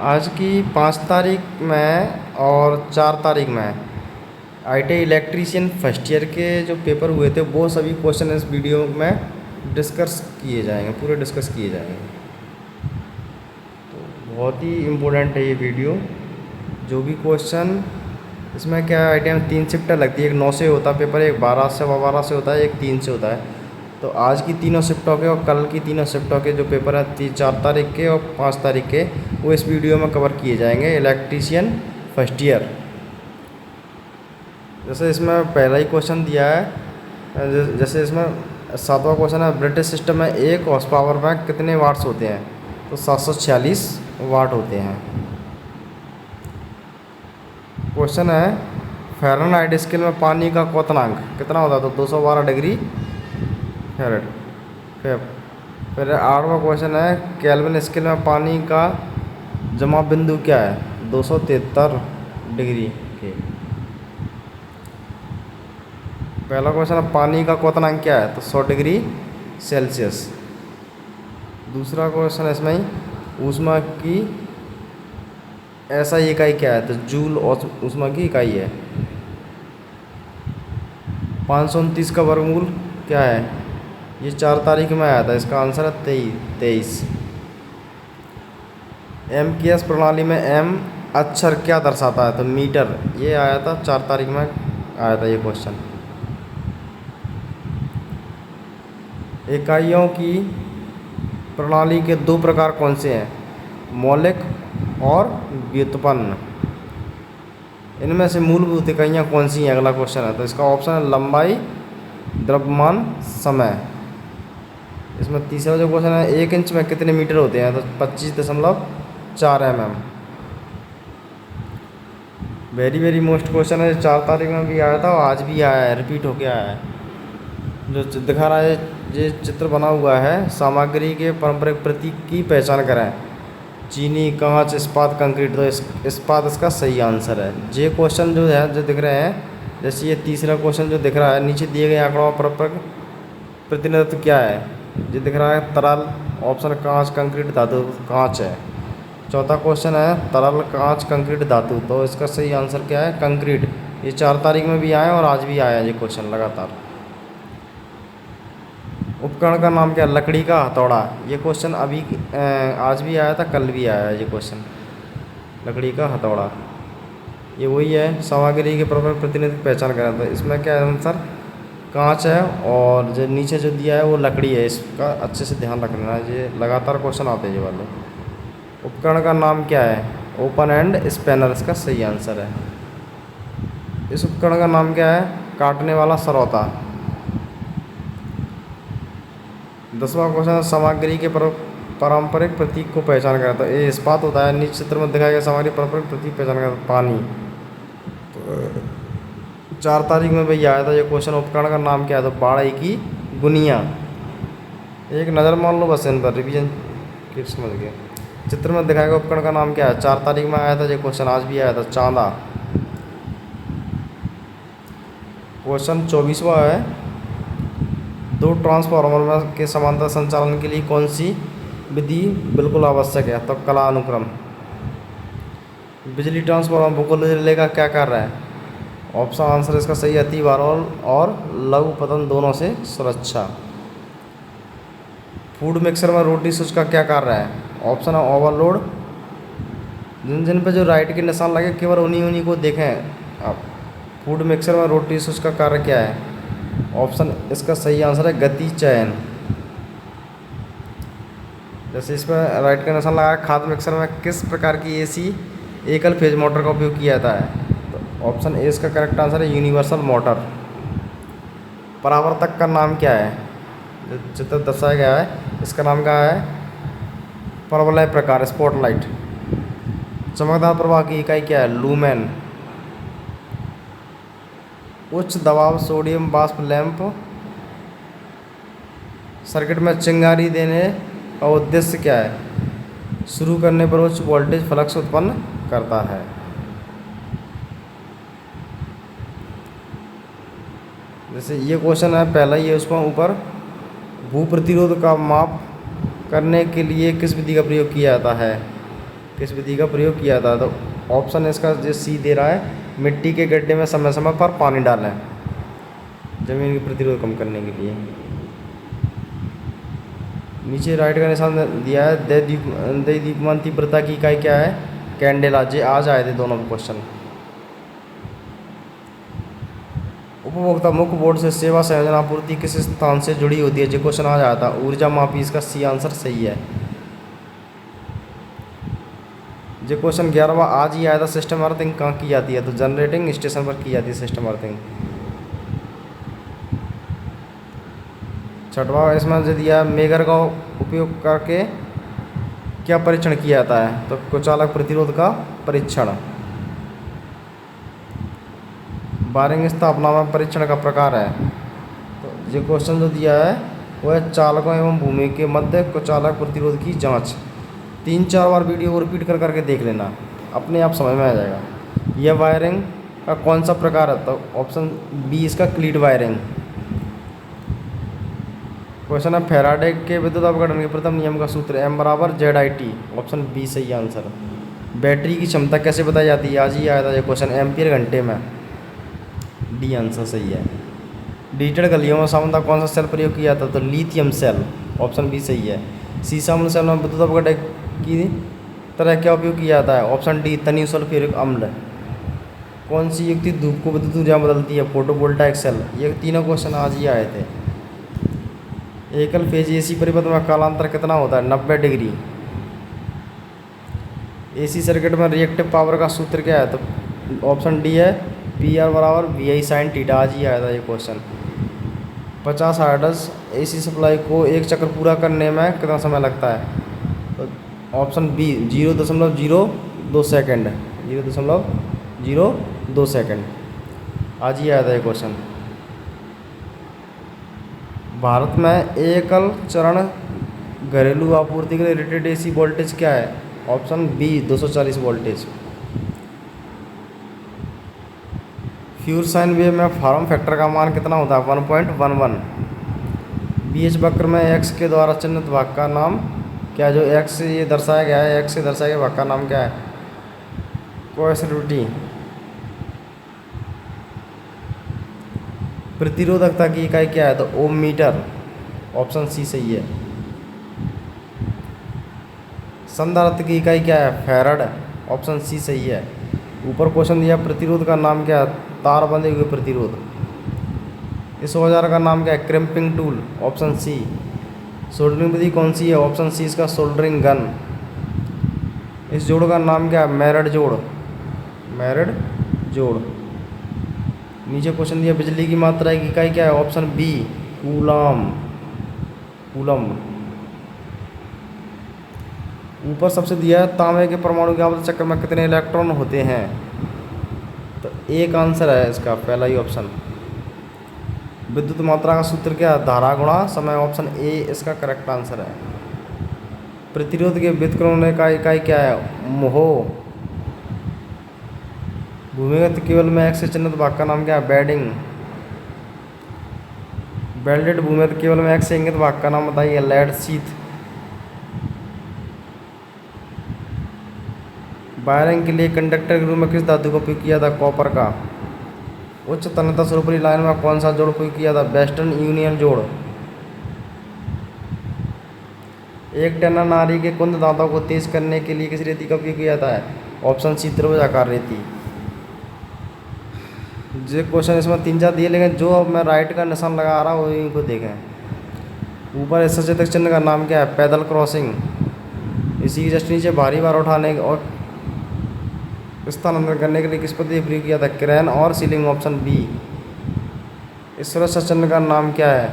आज की 5 तारीख में और 4 तारीख में ITI इलेक्ट्रीशियन फर्स्ट ईयर के जो पेपर हुए थे वो सभी क्वेश्चन इस वीडियो में डिस्कस किए जाएंगे, पूरे डिस्कस किए जाएंगे। तो बहुत ही इम्पोर्टेंट है ये वीडियो। जो भी क्वेश्चन इसमें क्या है, ITI में 3 शिफ्टें लगती है। एक 9 से होता है पेपर, एक 12 से 12 से होता है, एक 3 से होता है। तो आज की तीनों शिफ्टों के और कल की तीनों शिफ्टों के जो पेपर हैं 4 तारीख के और 5 तारीख के, वो इस वीडियो में कवर किए जाएंगे। इलेक्ट्रीशियन फर्स्ट ईयर, जैसे इसमें पहला ही क्वेश्चन दिया है, जैसे इसमें 7वां क्वेश्चन है, ब्रिटिश सिस्टम में 1 हॉर्स पावर में कितने वाट्स होते हैं? तो 746 वाट होते हैं। क्वेश्चन है, फ़ारेनहाइट स्केल में पानी का क्वथनांक कितना होता है? तो 212 डिग्री फ़ारेनहाइट। फिर 8वां क्वेश्चन है, केल्विन स्केल में पानी का जमा बिंदु क्या है? 273 डिग्री के। पहला क्वेश्चन है, पानी का क्वथनांक क्या है? तो 100 डिग्री सेल्सियस। दूसरा क्वेश्चन है इसमें ही, ऊष्मा की ऐसा इकाई क्या है? तो जूल ऊष्मा की इकाई है। 529 का वर्गमूल क्या है? ये 4 तारीख में आया था, इसका आंसर है 23। MKS प्रणाली में M अक्षर क्या दर्शाता है? तो मीटर। ये आया था 4 तारीख में आया था ये क्वेश्चन। इकाइयों की प्रणाली के 2 प्रकार कौन से हैं? मौलिक और व्युत्पन्न। इनमें से मूलभूत इकाइयाँ कौन सी हैं? अगला क्वेश्चन है। तो इसका ऑप्शन है लंबाई, द्रव्यमान, समय। इसमें तीसरा जो क्वेश्चन है, 1 इंच में कितने मीटर होते हैं? तो 25.4 mm। Very very most question है, 4 तारीख में भी आया था और आज भी आया है, रिपीट होके आया है। जो दिखा रहा है, ये चित्र बना हुआ है, सामग्री के पारंपरिक प्रतीक की पहचान करें। चीनी, कांच, इस्पात, कंक्रीट। तो इस्पात इसका सही आंसर है। ये क्वेश्चन जो है, जो दिख रहे हैं, जैसे ये तीसरा क्वेश्चन जो दिख रहा है, नीचे दिए गए आंकड़ों पर प्रतिनिधित्व क्या है? ये दिख रहा है तरल, ऑप्शन कांच, कंक्रीट, धातु। कांच है। चौथा क्वेश्चन है, तरल, कांच, कंक्रीट, धातु। तो इसका सही आंसर क्या है? कंक्रीट। ये 4 तारीख में भी आया और आज भी आया ये क्वेश्चन लगातार। उपकरण का नाम क्या है? लकड़ी का हथौड़ा। ये क्वेश्चन अभी आज भी आया था, कल भी आया है ये क्वेश्चन, लकड़ी का हथौड़ा। ये वही है, सामग्री के पारंपरिक प्रतिनिधित्व पहचान करें। तो इसमें क्या है आंसर? कांच है, और जो नीचे जो दिया है वो लकड़ी है। इसका अच्छे से ध्यान रखना है, ये लगातार क्वेश्चन आते हैं ये वाले। उपकरण का नाम क्या है? ओपन एंड स्पैनर इसका सही आंसर है। इस उपकरण का नाम क्या है? काटने वाला सरौता। 10वां क्वेश्चन, सामग्री के पारंपरिक प्रतीक को पहचान करें। तो ये इस्पात होता है। नीचे चित्र में दिखाया गया सामग्री पारंपरिक प्रतीक पहचान करें। पानी। तो 4 तारीख में भैया आया था ये क्वेश्चन। उपकरण का नाम क्या है? तो बाड़े की गुनिया। एक नज़र मान लो बस इन पर, रिवीजन किट समझ गए। चित्र में दिखाया गया उपकरण का नाम क्या है? 4 तारीख में आया था ये क्वेश्चन, आज भी आया था। चांदा। क्वेश्चन 24वां है, 2 ट्रांसफार्मर के समांतर संचालन के लिए कौन सी विधि बिल्कुल आवश्यक है? तो कलानुक्रम। बिजली ट्रांसफार्मर भूगोल रिले का क्या कार्य है? ऑप्शन आंसर इसका सही है, अति भारोल और लघु पतन दोनों से सुरक्षा। फूड मिक्सर में रोटी स्विच का क्या कार्य है? ऑप्शन है ओवरलोड। जिन जिन पे जो राइट के निशान लगे केवल उन्हीं को देखें आप। फूड मिक्सर में रोटी स्विच का कार्य क्या है? ऑप्शन इसका सही आंसर है गति चयन। जैसे इसमें राइट का निशान लगा है, खाद्य मिक्सर में किस प्रकार की AC एकल फेज मोटर का उपयोग किया जाता है? तो ऑप्शन ए इसका करेक्ट आंसर है यूनिवर्सल मोटर। परावर्तक का नाम क्या है? जो चित्र दर्शाया गया है, इसका नाम क्या है? परवलय प्रकार, स्पॉटलाइट। चमकदार प्रवाह की इकाई क्या है? लूमेन। उच्च दबाव सोडियम वाष्प लैंप सर्किट में चिंगारी देने का उद्देश्य क्या है? शुरू करने पर उच्च वोल्टेज फ्लक्स उत्पन्न करता है। जैसे ये क्वेश्चन है पहला, ये उसमें ऊपर भू प्रतिरोध का माप करने के लिए किस विधि का प्रयोग किया जाता है? किस विधि का प्रयोग किया था? तो ऑप्शन इसका जो सी दे रहा है, मिट्टी के गड्ढे में समय समय पर पानी डालें, जमीन की प्रतिरोध कम करने के लिए। नीचे राइट का निशान दिया है। दे दीपमान तीव्रता की इकाई क्या है? कैंडेला। जे आज आए थे दोनों क्वेश्चन। उपभोक्ता मुख्य बोर्ड से सेवा संयोजन आपूर्ति किस स्थान से जुड़ी होती है? जो क्वेश्चन आ जाता है ऊर्जा मापी। इसका सी आंसर सही है। जो क्वेश्चन 11वां आज ही आया था, सिस्टम अर्थिंग कहाँ की जाती है? तो जनरेटिंग स्टेशन पर की जाती है सिस्टम अर्थिंग। 6वां इसमें जो दिया मेगर का उपयोग करके क्या परीक्षण किया जाता है? तो कुचालक प्रतिरोध का परीक्षण। वायरिंग स्थापना में परीक्षण का प्रकार है। तो ये क्वेश्चन जो दिया है वो है चालकों एवं भूमि के मध्य कुचालक प्रतिरोध की जांच। 3-4 बार वीडियो को रिपीट कर करके देख लेना, अपने आप समझ में आ जाएगा। यह वायरिंग का कौन सा प्रकार है? तो ऑप्शन बी इसका क्लीड वायरिंग। क्वेश्चन है फैराडे के विद्युत अपघटन के प्रथम नियम का सूत्र M = ZIT। ऑप्शन बी सही आंसर। बैटरी की क्षमता कैसे बताई जाती है? आज ही आया था ये क्वेश्चन, एम्पियर घंटे में। डी आंसर सही है। डिजिटल गलियों में सामान्यतः कौन सा सेल प्रयोग किया जाता? तो लिथियम सेल। ऑप्शन बी सही है। सीसाम सेल में विद्युत अपघटन की तरह क्या उपयोग किया जाता है? ऑप्शन डी तनि सल्फ्यूरिक अम्ल। कौन सी युक्ति धूप को विद्युत ऊर्जा में बदलती है? Photovoltaic cell. ये तीनों क्वेश्चन आज ही आए थे। एकल फेज एसी परिपथ में कालांतर कितना होता है? 90 डिग्री। एसी सर्किट में रिएक्टिव पावर का सूत्र क्या है? तो ऑप्शन डी है PR = VI sin थीटा। आज ही आया था ये क्वेश्चन। 50 हर्ट्ज एसी सप्लाई को एक चक्र पूरा करने में कितना समय लगता है? तो ऑप्शन बी 0.02 सेकेंड। 0.02 सेकेंड। आज ही आया था ये क्वेश्चन। भारत में एकल चरण घरेलू आपूर्ति के लिए रेटेड एसी वोल्टेज क्या है? Option B 240 voltage. Pure sine wave में फॉर्म फैक्टर का मान कितना होता है? 1.11। BH वक्र में x के द्वारा चिन्हित भाग का नाम क्या है? जो x से ये दर्शाया गया है, x से दर्शाया गया भाग का नाम क्या है? कोएसिटिविटी। प्रतिरोधकता की इकाई क्या है? तो ओम मीटर। ऑप्शन सी सही है। संधारित्र की इकाई क्या है? फैराड। ऑप्शन सी सही है। ऊपर क्वेश्चन दिया प्रतिरोध का नाम क्या है? तार बंधे हुए प्रतिरोध। इस औजार का नाम क्या है? Crimping tool. Option C. Soldering विधि कौन सी है? ऑप्शन सी इसका सोल्डरिंग गन। इस जोड़ का नाम क्या है? मैरड जोड़। मैरड जोड़। नीचे क्वेश्चन दिया बिजली की मात्रा की इकाई क्या है? Option B coulomb. कूलम। ऊपर सबसे दिया है तांबे के परमाणु के आवर्त चक्र में कितने इलेक्ट्रॉन होते हैं? तो एक आंसर है इसका, पहला ही ऑप्शन। विद्युत मात्रा का सूत्र क्या है? धारा गुणा समय। ऑप्शन ए इसका करेक्ट आंसर है। प्रतिरोध के व्युत्क्रमण का इकाई क्या है? मोह। भूमिगत केबल में एक्स से चिन्हित भाग का नाम क्या है? बेडिंग। वेल्डेड भूमिगत केबल में एक्स से इंगित भाग का नाम बताइए? Lead sheath. वायरिंग के लिए कंडक्टर के रूप में किस धातु का उपयोग किया था? कॉपर का। उच्च तन्यता स्वरूपी लाइन में कौन सा जोड़ उपयोग किया था? वेस्टर्न यूनियन जोड़। एक टना नारी के कुंद दांतों को तेज करने के लिए किस रेती का उपयोग किया जाता है? ऑप्शन सी त्रिभुजाकार रेती। जो क्वेश्चन इसमें 3-4 दिए, लेकिन जो अब मैं राइट का निशान लगा रहा हूँ इनको देखें। ऊपर इस सचेतक चिन्ह का नाम क्या है? पैदल क्रॉसिंग। इसी के जस्ट नीचे भारी भार उठाने और स्थानांतरण करने के लिए किस पद्धति प्रयोग किया था? क्रेन और सीलिंग। Option B. इस सुरक्षा चिन्ह का नाम क्या है?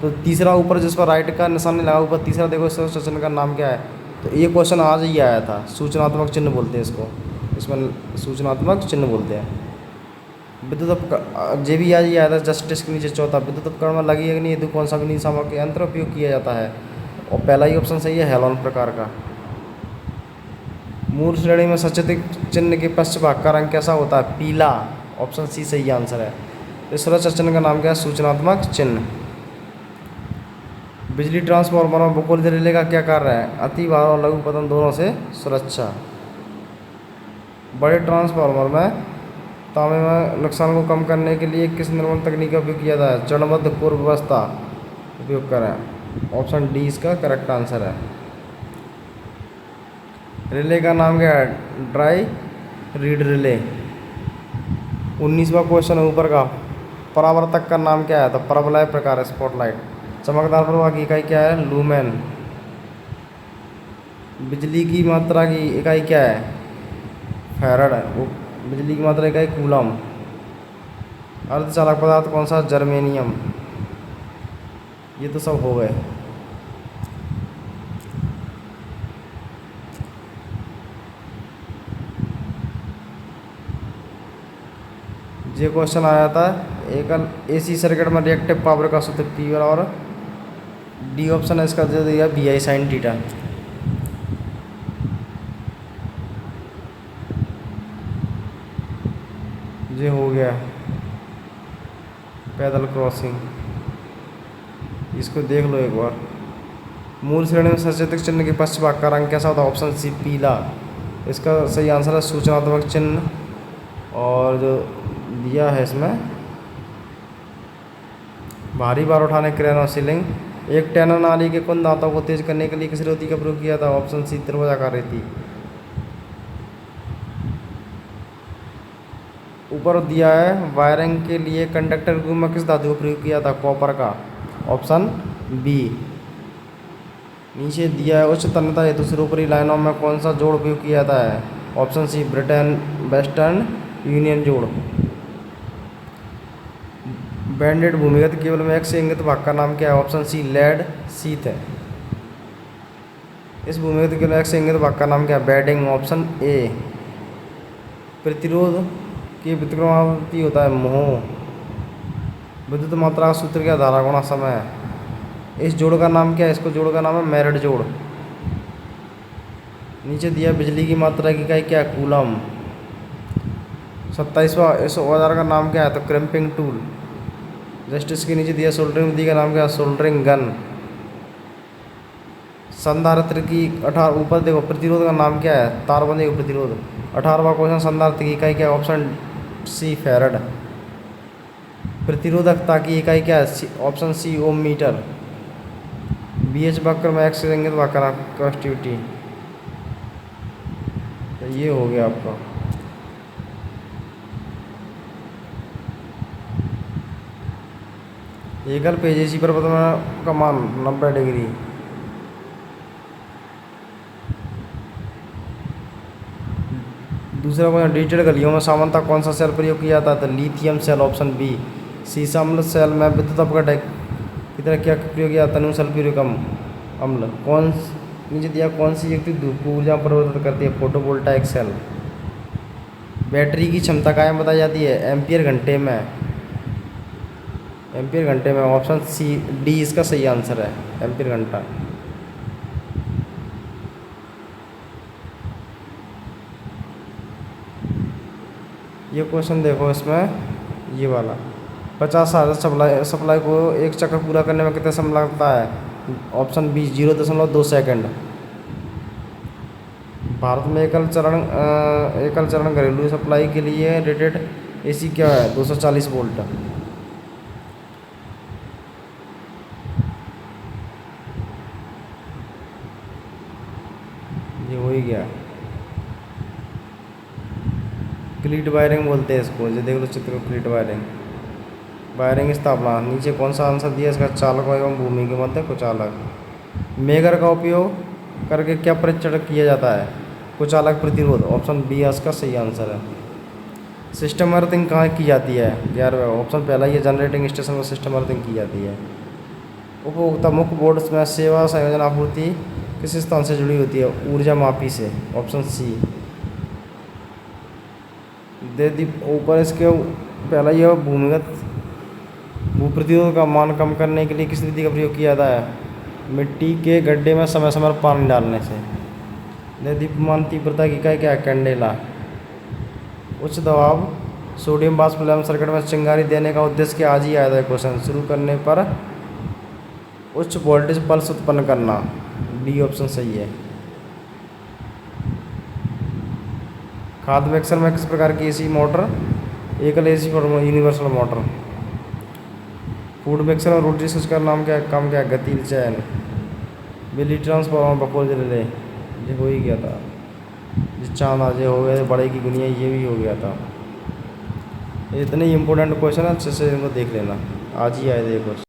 तो तीसरा ऊपर जिस पर राइट का निशान नहीं लगा, ऊपर तीसरा देखो, इस सुरक्षा चिन्ह का नाम क्या है? तो ये क्वेश्चन आज ही आया था। सूचनात्मक चिन्ह बोलते हैं इसको, इसमें सूचनात्मक चिन्ह बोलते हैं। विद्युत उपकरण जे भी आज ही आया था जस्टिस के नीचे चौथा। विद्युत उपकरण में लगी है कि नहीं यदि कौन सा भी निशामक यंत्र उपयोग किया जाता है? और पहला ही ऑप्शन सही है, हेलोन प्रकार का। मूल श्रेणी में सचेतक चिन्ह के पश्च भाग का रंग कैसा होता है? पीला। ऑप्शन सी सही आंसर है। इस सुरक्षा चिन्ह का नाम क्या है? सूचनात्मक चिन्ह। बिजली ट्रांसफार्मर में बकोलित रिले का क्या कार्य है? अति भार और लघु पतन दोनों से सुरक्षा। बड़े ट्रांसफार्मर में तांबे में नुकसान को कम करने के लिए किस निर्माण तकनीक का उपयोग किया जाता है? चरणबद्ध कोर व्यवस्था उपयोग करें। ऑप्शन डी इसका करेक्ट आंसर है। रिले का नाम क्या है? Dry reed relay. 19वां क्वेश्चन ऊपर का, परावर्तक का नाम क्या है? तो परवलय प्रकार, स्पॉटलाइट। चमकदार प्रवाह की इकाई क्या है? लूमेन। बिजली की मात्रा की इकाई क्या है? फैराड। बिजली की मात्रा इकाई कूलम। अर्धचालक पदार्थ कौन सा? जर्मेनियम। ये तो सब हो गए। ये क्वेश्चन आया था एकल एसी सर्किट में रिएक्टिव पावर का सूत्र P और डी ऑप्शन है इसका दे दिया BI sin थीटा। ये हो गया पैदल क्रॉसिंग, इसको देख लो एक बार। मूल श्रेणी में सचेतक चिन्ह के पश्च भाग का रंग कैसा होता है? ऑप्शन सी पीला। इसका सही आंसर है सूचनात्मक चिन्ह। और जो दिया है इसमें भारी भार उठाने क्रेन और सीलिंग। एक टैनर नाली के कुंद दांतों को तेज करने के लिए किस रेती का प्रयोग किया था? ऑप्शन सी त्रिभुजाकार रेती। ऊपर दिया है वायरिंग के लिए कंडक्टर ग्रुप में किस धातु का प्रयोग किया था? कॉपर का। Option B. नीचे दिया है उच्च तन्यता हेतु सिरोपरी लाइनों में कौन सा जोड़ उपयोग किया जाता है? Option C Britain Western Union जोड़। बैंडेड भूमिगत केबल में एक से इंगित भाग का नाम क्या है? ऑप्शन सी लेड शीथ है। इस भूमिगत केबल में एक से इंगित भाग का नाम क्या है? बेडिंग। Option A. प्रतिरोध की व्युत्क्रमावृत्ति होता है मोह। विद्युत मात्रा का सूत्र क्या? धारा गुणा समय। इस जोड़ का नाम क्या है? इसको जोड़ का नाम है मेरिट जोड़। नीचे दिया बिजली की मात्रा की इकाई क्या है? कूलम। 27वां इस औजार का नाम क्या है? तो क्रैम्पिंग टूल। जस्ट इसके नीचे दिया सोल्डरिंग विधि का नाम क्या है? Soldering gun. संधारित्र की 18 ऊपर देखो प्रतिरोध का नाम क्या है? तारबंदी का प्रतिरोध। 18वां क्वेश्चन संधारित्र की इकाई क्या है? Option C farad. प्रतिरोधकता की इकाई क्या है? Option C ohm metre. BH वक्र में एक्स इंगित वक्र कंस्टिट्यूटी। तो ये हो गया आपका। एकल पेजेसी पर का मान 90 डिग्री। दूसरा क्वेश्चन डिजिटल गलियों में सामान्यतः कौन सा सेल प्रयोग किया जाता है? तो लिथियम सेल। Option B. सीसाम्ल सेल में विद्युत अपघटन की तरह क्या प्रयोग किया? तनु सल्फ्यूरिक अम्ल। कौन नीचे दिया कौन सी युक्ति धूप को ऊर्जा परिवर्तित करती है? Photovoltaic cell. बैटरी की क्षमता कायम बताई जाती है? एम्पियर घंटे में। एम्पियर घंटे में। ऑप्शन सी डी इसका सही आंसर है, एम्पियर घंटा। ये क्वेश्चन देखो इसमें ये वाला 50,000 सप्लाई को एक चक्कर पूरा करने में कितना समय लगता है? Option B 0.2 second. भारत में एकल चरण घरेलू सप्लाई के लिए रेटेड AC क्या है? 240 वोल्ट। ये हो ही गया। क्लीट वायरिंग बोलते हैं इसको। ये देख लो चित्र को, क्लीट वायरिंग। वायरिंग स्थापना। नीचे कौन सा आंसर दिया इसका? चालक एवं भूमि के मध्य कुचालक। मेगर का उपयोग करके क्या परीक्षण किया जाता है? कुचालक प्रतिरोध। ऑप्शन बी इसका सही आंसर है। सिस्टम अर्थिंग कहाँ की जाती है? 11वां ऑप्शन पहला ये जनरेटिंग स्टेशन में सिस्टम अर्थिंग की जाती है। उपभोक्ता मुख्य बोर्ड में सेवा संयोजन आपूर्ति किस स्थान से जुड़ी होती है? ऊर्जा मापी से। Option C. दे दी ऊपर इसके पहला यह भूमिगत भू प्रतिरोध का मान कम करने के लिए किस विधि का प्रयोग किया जाता है? मिट्टी के गड्ढे में समय समय पर पानी डालने से। दे दीप्यमान तीव्रता की इकाई क्या है? कैंडेला। उच्च दबाव सोडियम वाष्प लैंप सर्किट में चिंगारी देने का उद्देश्य क्या? आज ही आया था क्वेश्चन। शुरू करने पर उच्च वोल्टेज पल्स उत्पन्न करना। डी ऑप्शन सही है। खाद्य मिक्सर में किस प्रकार की एसी मोटर? एकल AC universal motor. Food mixer और रोटरी स्विच का काम क्या है? गतिशील चयन। बिजली ट्रांसफार्मर बकोर ले ये हो ही गया था। जो चांद आज हो गए बड़े की दुनिया, ये भी हो गया था। इतने इंपॉर्टेंट क्वेश्चन है, अच्छे से इनको देख लेना। आज ही आए थे एक